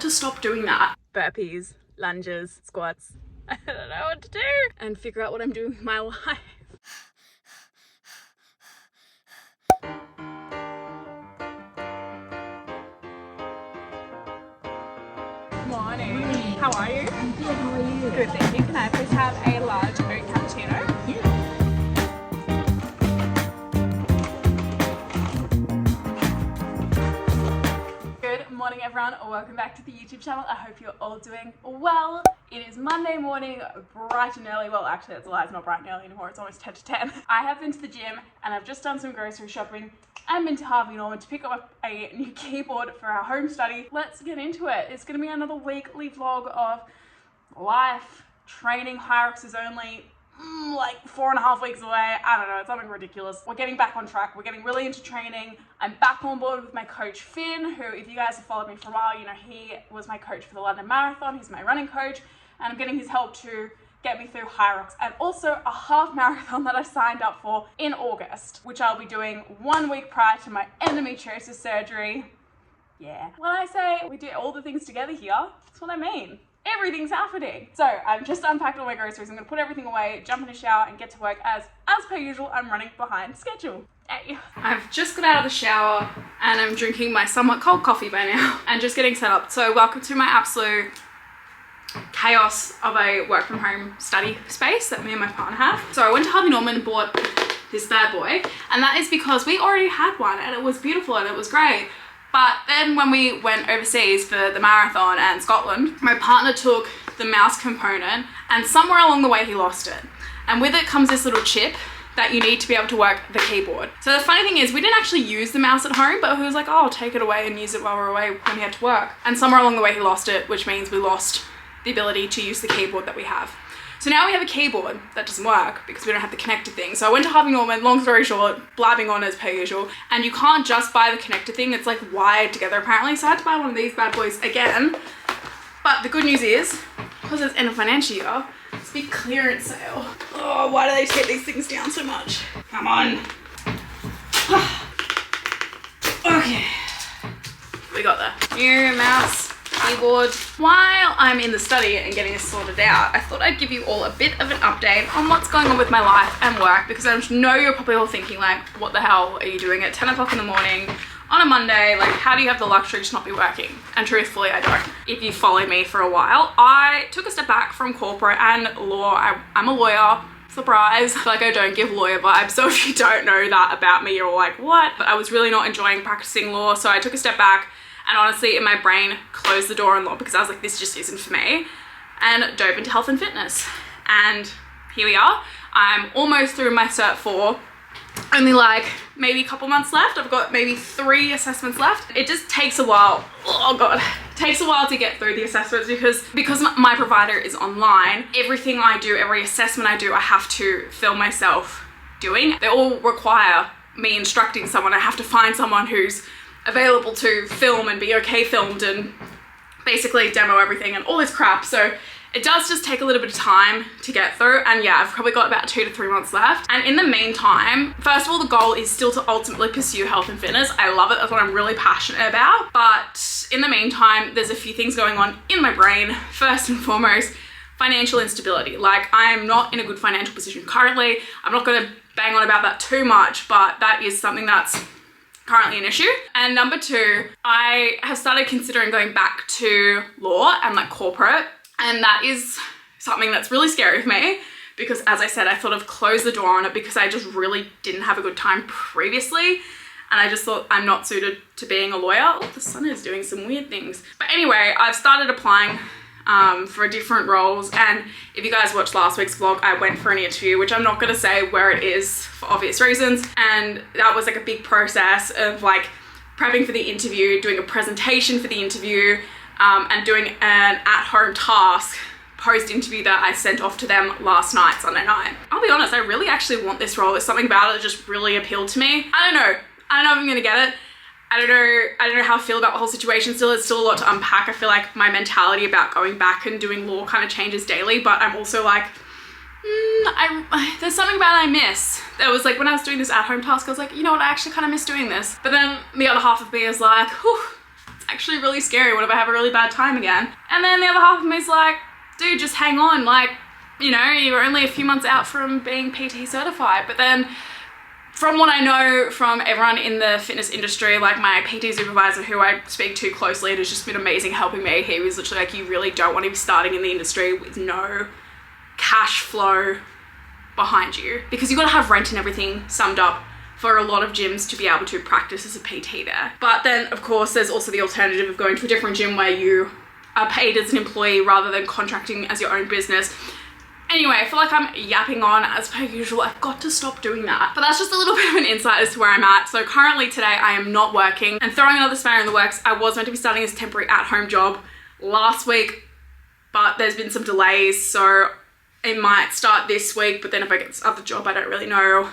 to stop doing that. Burpees, lunges, squats. I don't know what to do. And figure out what I'm doing with my life. Morning. How are you? I'm good. How are you? Good, thank you. Can I please have a large oat cappuccino? Yeah. Good morning, everyone. Welcome back to the YouTube channel. I hope you're all doing well. It is Monday morning, bright and early. Well, actually, that's a lie. It's not bright and early anymore. It's almost 10 to 10. I have been to the gym and I've just done some grocery shopping. I've been to Harvey Norman to pick up a new keyboard for our home study. Let's get into it. It's going to be another weekly vlog of life, training. Hyrox is only like 4.5 weeks away. I don't know, it's something ridiculous. We're getting back on track. We're getting really into training. I'm back on board with my coach Finn, who, if you guys have followed me for a while, you know he was my coach for the London Marathon. He's my running coach, and I'm getting his help to get me through Hyrox and also a half marathon that I signed up for in August, which I'll be doing 1 week prior to my endometriosis surgery. Yeah. When I say we do all the things together here, that's what I mean. Everything's happening. So I've just unpacked all my groceries. I'm gonna put everything away, jump in a shower and get to work. As per usual, I'm running behind schedule. Hey. I've just got out of the shower and I'm drinking my somewhat cold coffee by now and just getting set up. So welcome to my absolute chaos of a work from home study space that me and my partner have. So I went to Harvey Norman and bought this bad boy, and that is because we already had one and it was beautiful and it was great. But then when we went overseas for the marathon and Scotland, my partner took the mouse component and somewhere along the way he lost it. And with it comes this little chip that you need to be able to work the keyboard. So the funny thing is we didn't actually use the mouse at home, but he was like, oh, I'll take it away and use it while we're away when we had to work. And somewhere along the way he lost it, which means we lost the ability to use the keyboard that we have. So now we have a keyboard that doesn't work because we don't have the connector thing. So I went to Harvey Norman, long story short, blabbing on as per usual, and you can't just buy the connector thing, it's like wired together apparently. So I had to buy one of these bad boys again. But the good news is, because it's end of financial year, it's a big clearance sale. Oh, why do they take these things down so much? Come on. Okay. We got the new mouse keyboard. While I'm in the study and getting this sorted out, I thought I'd give you all a bit of an update on what's going on with my life and work, because I know you're probably all thinking like, what the hell are you doing at 10 o'clock in the morning on a Monday? Like, how do you have the luxury to not be working? And truthfully, I don't. If you follow me for a while, I took a step back from corporate and law. I'm a lawyer. Surprise. I feel like I don't give lawyer vibes, so if you don't know that about me, you're all like, what? But I was really not enjoying practicing law, so I took a step back and honestly in my brain closed the door on law because I was like, this just isn't for me, and dove into health and fitness. And here we are. I'm almost through my Cert 4. Only like maybe a couple months left. I've got maybe 3 assessments left. It just takes a while. Oh God. It takes a while to get through the assessments because my provider is online. Everything I do, every assessment I do, I have to film myself doing. They all require me instructing someone. I have to find someone who's available to film and be okay filmed and basically demo everything and all this crap. So it does just take a little bit of time to get through, and yeah, I've probably got about 2 to 3 months left. And in the meantime, first of all, the goal is still to ultimately pursue health and fitness. I love it, that's what I'm really passionate about. But in the meantime, there's a few things going on in my brain. First and foremost, financial instability. Like, I'm not in a good financial position currently. I'm not gonna bang on about that too much, but that is something that's currently an issue. And number 2, I have started considering going back to law and like corporate, and that is something that's really scary for me because, as I said, I sort of closed the door on it because I just really didn't have a good time previously, and I just thought I'm not suited to being a lawyer. Oh, the sun is doing some weird things. But anyway, I've started applying for different roles, and if you guys watched last week's vlog, I went for an interview, which I'm not going to say where it is for obvious reasons, and that was like a big process of like prepping for the interview, doing a presentation for the interview, and doing an at-home task post-interview that I sent off to them last night, Sunday night. I'll be honest, I really actually want this role. There's something about it that just really appealed to me. I don't know if I'm gonna get it. I don't know how I feel about the whole situation still. It's still a lot to unpack. I feel like my mentality about going back and doing law kind of changes daily, but I'm also like, there's something about it I miss. That was like when I was doing this at-home task, I was like, you know what, I actually kind of miss doing this. But then the other half of me is like, whew, actually really scary. What if I have a really bad time again? And then the other half of me is like, dude, just hang on. Like, you know, you're only a few months out from being PT certified. But then from what I know from everyone in the fitness industry, like my PT supervisor who I speak to closely, it has just been amazing helping me. He was literally like, you really don't want to be starting in the industry with no cash flow behind you, because you've got to have rent and everything summed up for a lot of gyms to be able to practice as a PT there. But then of course there's also the alternative of going to a different gym where you are paid as an employee rather than contracting as your own business. Anyway, I feel like I'm yapping on as per usual. I've got to stop doing that. But that's just a little bit of an insight as to where I'm at. So currently today I am not working, and throwing another spanner in the works, I was meant to be starting this temporary at-home job last week, but there's been some delays, so it might start this week, but then if I get this other job, I don't really know.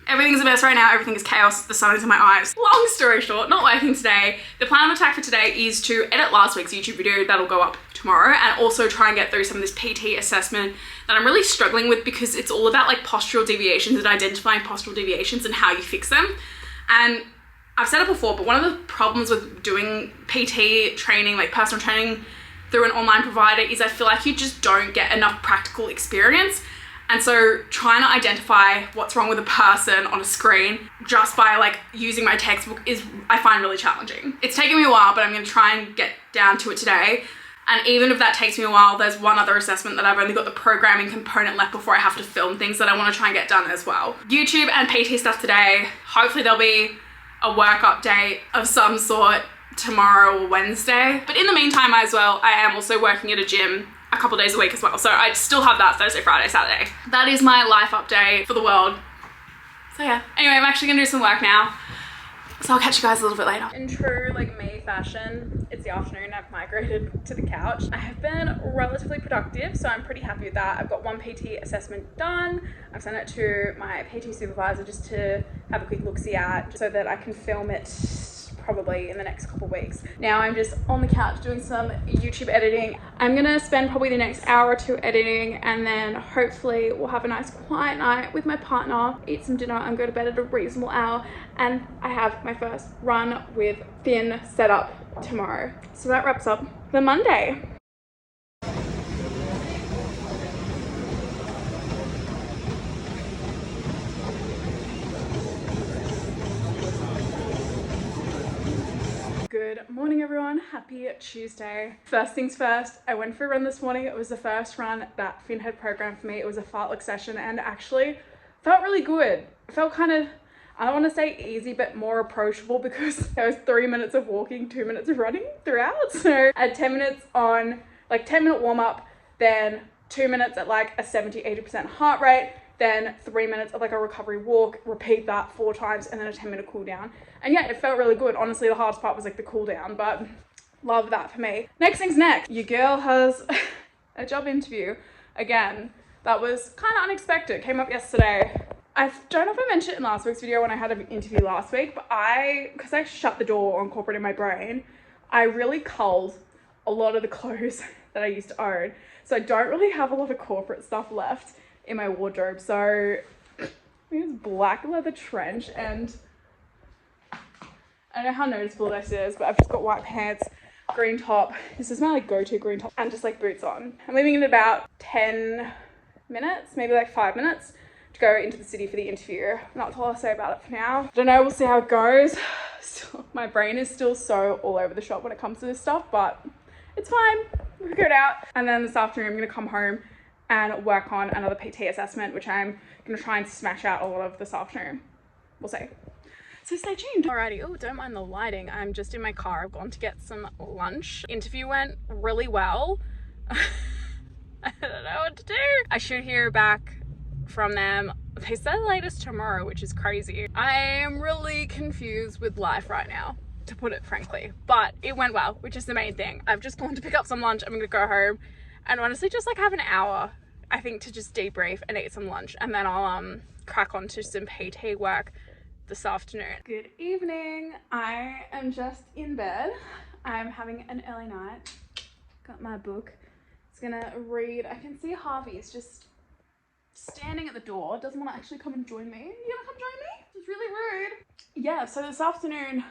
Everything's a mess right now. Everything is chaos. The sun is in my eyes. Long story short, not working today. The plan of attack for today is to edit last week's YouTube video. That'll go up tomorrow, and also try and get through some of this PT assessment that I'm really struggling with, because it's all about like postural deviations and identifying postural deviations and how you fix them. And I've said it before, but one of the problems with doing PT training, like personal training through an online provider, is I feel like you just don't get enough practical experience. And so trying to identify what's wrong with a person on a screen just by like using my textbook is, I find, really challenging. It's taken me a while, but I'm going to try and get down to it today. And even if that takes me a while, there's one other assessment that I've only got the programming component left before I have to film things that I want to try and get done as well. YouTube and PT stuff today. Hopefully there'll be a work update of some sort tomorrow or Wednesday. But in the meantime as well, I am also working at a gym a couple days a week as well. So I still have that Thursday, Friday, Saturday. That is my life update for the world. So yeah, anyway, I'm actually gonna do some work now. So I'll catch you guys a little bit later. In true like me fashion, it's the afternoon, I've migrated to the couch. I have been relatively productive, so I'm pretty happy with that. I've got one PT assessment done. I've sent it to my PT supervisor just to have a quick look-see at, so that I can film it probably in the next couple of weeks. Now I'm just on the couch doing some YouTube editing. I'm gonna spend probably the next hour or two editing, and then hopefully we'll have a nice quiet night with my partner, eat some dinner, and go to bed at a reasonable hour. And I have my first run with Finn set up tomorrow. So that wraps up the Monday. Good morning everyone, happy Tuesday. First things first, I went for a run this morning. It was the first run that Finn had programmed for me. It was a fartlek session and actually felt really good. It felt kind of, I don't want to say easy, but more approachable, because there was 3 minutes of walking, 2 minutes of running throughout. So I had 10 minutes on like 10-minute warm up, then 2 minutes at like a 70-80% heart rate, then 3 minutes of like a recovery walk, repeat that 4 times, and then a 10-minute cool down. And yeah, it felt really good. Honestly, the hardest part was like the cool down, but love that for me. Next thing's next. Your girl has a job interview again. That was kind of unexpected. It came up yesterday. I don't know if I mentioned it in last week's video when I had an interview last week, but because I shut the door on corporate in my brain, I really culled a lot of the clothes that I used to own. So I don't really have a lot of corporate stuff left in my wardrobe. So this black leather trench, and I don't know how noticeable this is, but I've just got white pants, green top. This is my like go-to green top, and just like boots on. I'm leaving in about 10 minutes, maybe like 5 minutes to go into the city for the interview. That's all I'll say about it for now. I don't know, we'll see how it goes. Still, my brain is still so all over the shop when it comes to this stuff, but it's fine. We'll figure it out. And then this afternoon, I'm gonna come home and work on another PT assessment, which I'm gonna try and smash out a lot of this afternoon. We'll see. So stay tuned. Alrighty, oh, don't mind the lighting. I'm just in my car. I've gone to get some lunch. Interview went really well. I don't know what to do. I should hear back from them. They said latest tomorrow, which is crazy. I am really confused with life right now, to put it frankly, but it went well, which is the main thing. I've just gone to pick up some lunch. I'm gonna go home and honestly just like have an hour, I think, to just debrief and eat some lunch, and then I'll crack on to some PT work this afternoon. Good evening. I am just in bed. I'm having an early night. Got my book. It's gonna read. I can see Harvey is just standing at the door. Doesn't want to actually come and join me. You gonna come join me? It's really rude. Yeah, so this afternoon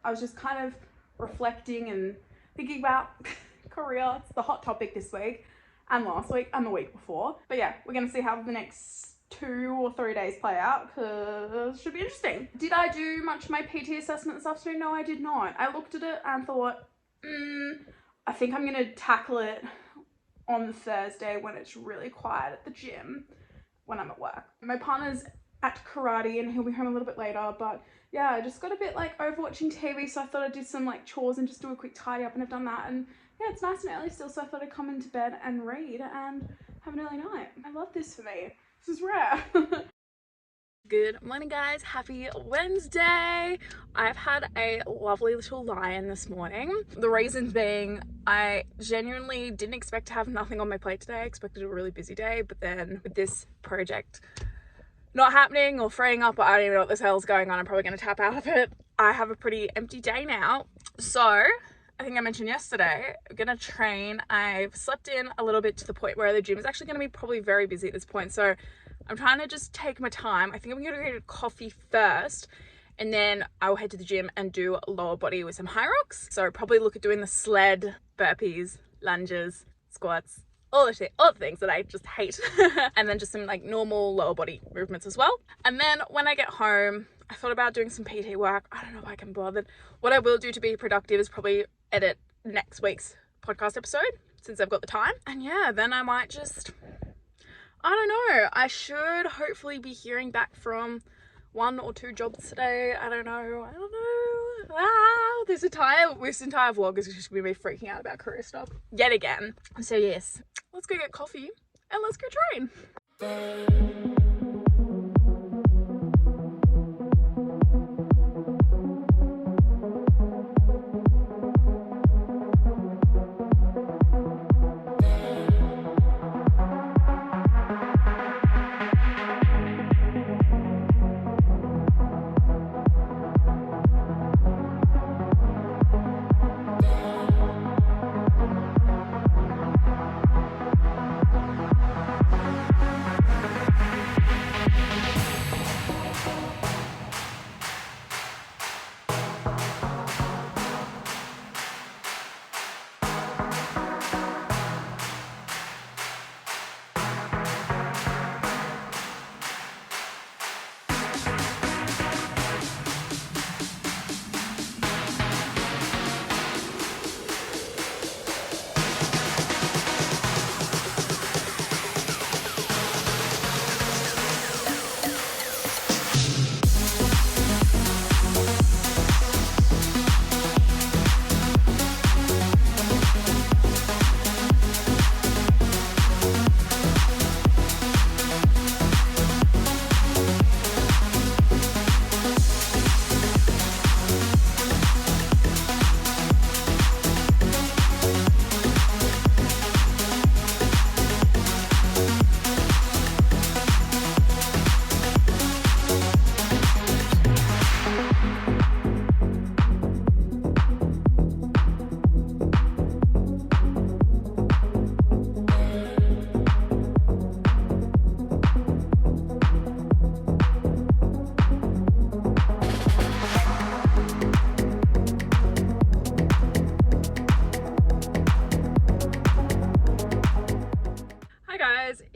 I was just kind of reflecting and thinking about career. It's the hot topic this week and last week and the week before. But yeah, we're gonna see how the next 2 or 3 days play out, because it should be interesting. Did I do much of my PT assessment this afternoon? No, I did not. I looked at it and thought, I think I'm gonna tackle it on Thursday when it's really quiet at the gym when I'm at work. My partner's at karate and he'll be home a little bit later, but yeah, I just got a bit like overwatching TV, so I thought I'd do some like chores and just do a quick tidy up, and I've done that, and yeah, it's nice and early still, so I thought I'd come into bed and read and have an early night. I love this for me. This is rare. Good morning guys, happy Wednesday. I've had a lovely little lie-in this morning. The reasons being, I genuinely didn't expect to have nothing on my plate today. I expected a really busy day, but then with this project not happening or freeing up, I don't even know what the hell's going on, I'm probably going to tap out of it. I have a pretty empty day now. So I think I mentioned yesterday, I'm gonna train. I've slept in a little bit to the point where the gym is actually gonna be probably very busy at this point. So I'm trying to just take my time. I think I'm gonna get a coffee first, and then I'll head to the gym and do lower body with some Hyrox. So probably look at doing the sled, burpees, lunges, squats, all the things that I just hate. And then just some like normal lower body movements as well. And then when I get home, I thought about doing some PT work. I don't know if I can bother. What I will do to be productive is probably edit next week's podcast episode, since I've got the time. And yeah, then I might just, I don't know. I should hopefully be hearing back from 1 or 2 jobs today. I don't know. This entire vlog is just gonna be me freaking out about career stuff yet again. So yes, let's go get coffee and let's go train.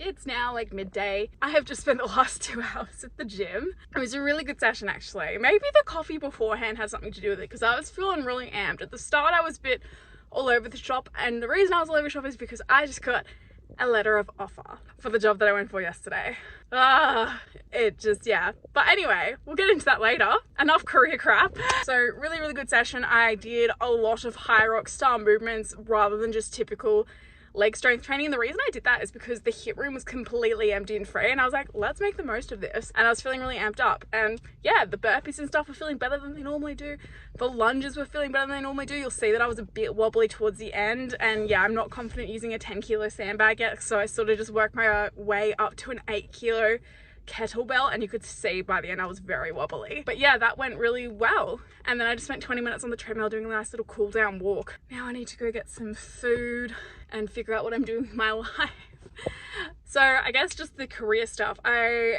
It's now like midday. I have just spent the last 2 hours at the gym. It was a really good session actually. Maybe the coffee beforehand has something to do with it, because I was feeling really amped. At the start I was a bit all over the shop, and the reason I was all over the shop is because I just got a letter of offer for the job that I went for yesterday. Yeah. But anyway, we'll get into that later. Enough career crap. So really, really good session. I did a lot of Hyrox style movements rather than just typical leg strength training. And the reason I did that is because the hit room was completely empty and free, and I was like, let's make the most of this. And I was feeling really amped up, and yeah, the burpees and stuff were feeling better than they normally do. The lunges were feeling better than they normally do. You'll see that I was a bit wobbly towards the end, and yeah, I'm not confident using a 10-kilo sandbag yet, so I sort of just worked my way up to an 8-kilo kettlebell, and you could see by the end I was very wobbly. But yeah, that went really well. And then I just spent 20 minutes on the treadmill doing a nice little cool down walk. Now I need to go get some food and figure out what I'm doing with my life. So I guess just the career stuff.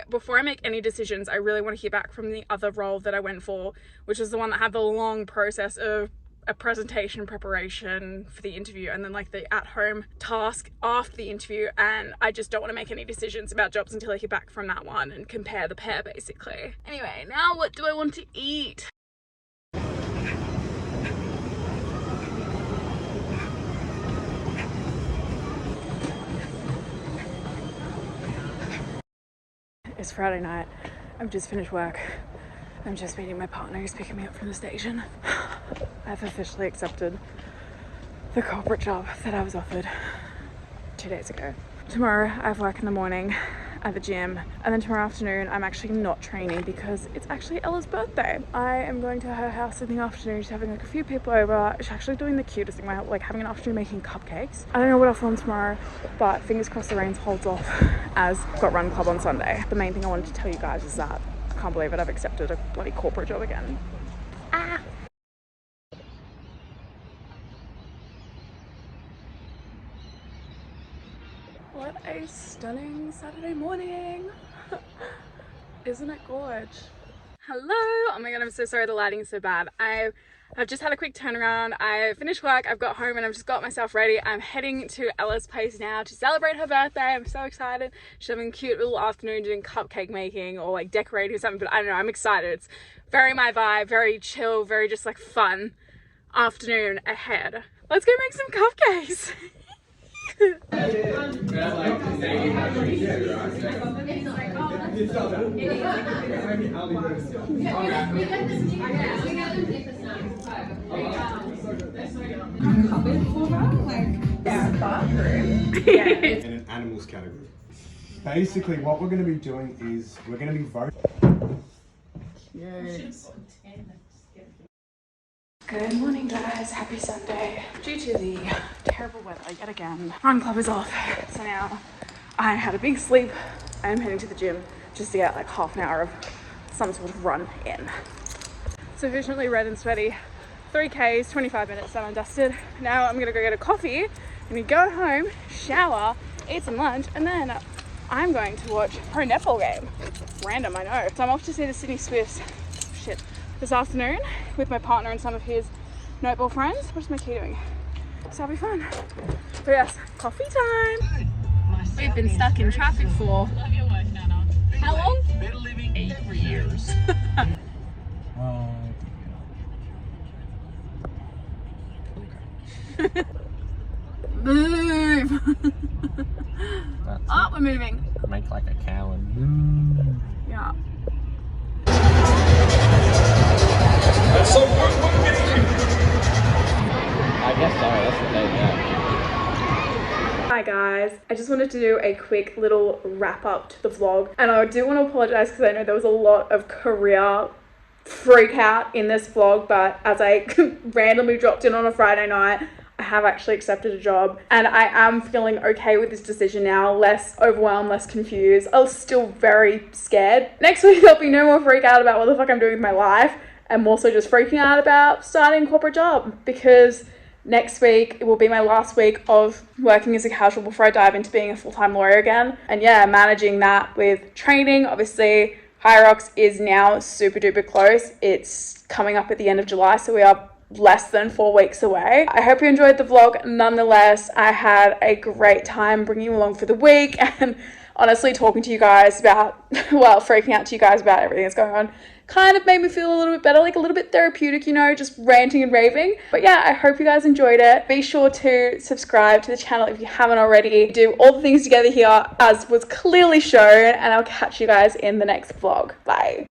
Before I make any decisions, I really want to hear back from the other role that I went for, which is the one that had the long process of a presentation preparation for the interview and then like the at-home task after the interview, and I just don't want to make any decisions about jobs until I get back from that one and compare the pair basically. Anyway, now what do I want to eat? It's Friday night. I've just finished work. I'm just meeting my partner who's picking me up from the station. I've officially accepted the corporate job that I was offered 2 days ago. Tomorrow I have work in the morning at the gym, and then tomorrow afternoon I'm actually not training because it's actually Ella's birthday. I am going to her house in the afternoon. She's having like a few people over. She's actually doing the cutest thing, like having an afternoon making cupcakes. I don't know what I'll film tomorrow, but fingers crossed the rain holds off, as I've got run club on Sunday. The main thing I wanted to tell you guys is that I can't believe it, I've accepted a bloody corporate job again. Ah! What a stunning Saturday morning. Isn't it gorge? Hello. Oh my god, I'm so sorry the lighting is so bad. I've just had a quick turnaround. I finished work, I've got home, and I've just got myself ready. I'm heading to Ella's place now to celebrate her birthday. I'm so excited. She's having a cute little afternoon doing cupcake making or like decorating or something, but I don't know, I'm excited. It's very my vibe, very chill, very just like fun afternoon ahead. Let's go make some cupcakes. In an animals category. Basically, what we're going to be doing is we're going to be voting. Yay. Good morning guys, happy Sunday. Due to the terrible weather yet again, run club is off. So now I had a big sleep. I am heading to the gym just to get like half an hour of some sort of run in. Sufficiently red and sweaty. 3Ks, 25 minutes, done and dusted. Now I'm gonna go get a coffee. I'm gonna go home, shower, eat some lunch, and then I'm going to watch a pro netball game. Random, I know. So I'm off to see the Sydney Swifts. Shit. This afternoon with my partner and some of his netball friends. What's my key doing? So that'll be fun. But yes, coffee time. We've been stuck in traffic for how long? Been living 8 years. Move. Oh, we're moving. Make like a cow and move. Yeah. I guess so, that's the thing, yeah. Hi guys, I just wanted to do a quick little wrap up to the vlog, and I do want to apologize because I know there was a lot of career freak out in this vlog, but as I randomly dropped in on a Friday night, I have actually accepted a job and I am feeling okay with this decision now, less overwhelmed, less confused. I'm still very scared. Next week there'll be no more freak out about what the fuck I'm doing with my life. I'm also just freaking out about starting a corporate job because next week it will be my last week of working as a casual before I dive into being a full-time lawyer again. And yeah, managing that with training. Obviously Hyrox is now super duper close. It's coming up at the end of July, so we are less than 4 weeks away. I hope you enjoyed the vlog. Nonetheless, I had a great time bringing you along for the week and honestly talking to you guys about, well, freaking out to you guys about everything that's going on kind of made me feel a little bit better, like a little bit therapeutic, you know, just ranting and raving. But yeah, I hope you guys enjoyed it. Be sure to subscribe to the channel if you haven't already. Do all the things together here as was clearly shown, and I'll catch you guys in the next vlog. Bye.